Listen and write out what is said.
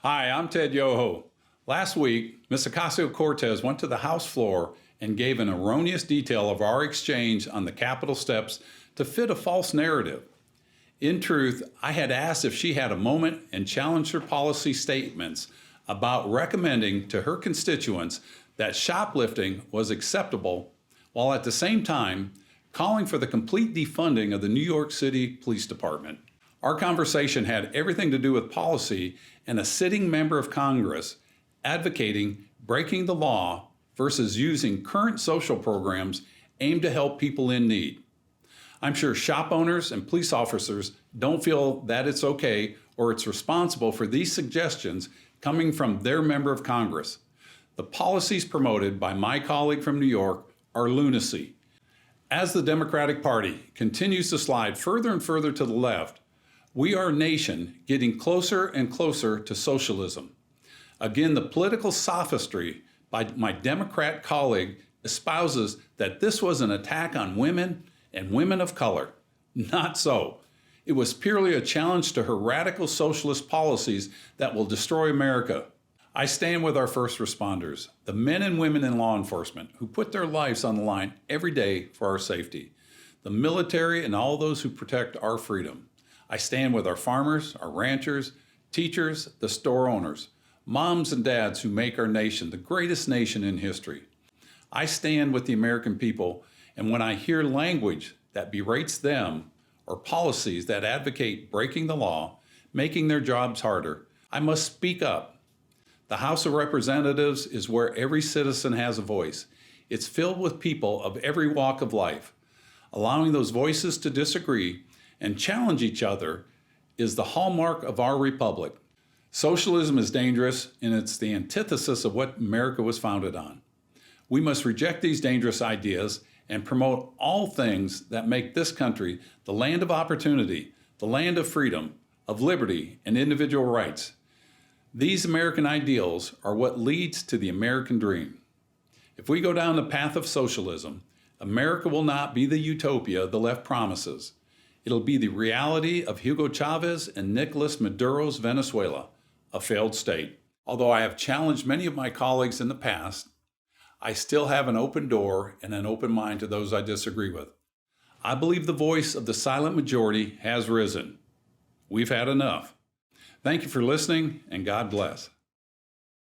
Hi, I'm Ted Yoho. Last week, Ms. Ocasio-Cortez went to the House floor and gave an erroneous detail of our exchange on the Capitol steps to fit a false narrative. In truth, I had asked if she had a moment and challenged her policy statements about recommending to her constituents that shoplifting was acceptable, while at the same time calling for the complete defunding of the New York City Police Department. Our conversation had everything to do with policy and a sitting member of Congress advocating breaking the law versus using current social programs aimed to help people in need. I'm sure shop owners and police officers don't feel that it's okay or it's responsible for these suggestions coming from their member of Congress. The policies promoted by my colleague from New York are lunacy. As the Democratic Party continues to slide further and further to the left, we are a nation getting closer and closer to socialism. Again, the political sophistry by my Democrat colleague espouses that this was an attack on women and women of color. Not so. It was purely a challenge to her radical socialist policies that will destroy America. I stand with our first responders, the men and women in law enforcement who put their lives on the line every day for our safety, the military and all those who protect our freedom. I stand with our farmers, our ranchers, teachers, the store owners, moms and dads who make our nation the greatest nation in history. I stand with the American people, and when I hear language that berates them or policies that advocate breaking the law, making their jobs harder, I must speak up. The House of Representatives is where every citizen has a voice. It's filled with people of every walk of life. Allowing those voices to disagree and challenge each other is the hallmark of our republic. Socialism is dangerous, and it's the antithesis of what America was founded on. We must reject these dangerous ideas and promote all things that make this country the land of opportunity, the land of freedom, of liberty, and individual rights. These American ideals are what leads to the American dream. If we go down the path of socialism, America will not be the utopia the left promises. It'll be the reality of Hugo Chavez and Nicolas Maduro's Venezuela, a failed state. Although I have challenged many of my colleagues in the past, I still have an open door and an open mind to those I disagree with. I believe the voice of the silent majority has risen. We've had enough. Thank you for listening, and God bless.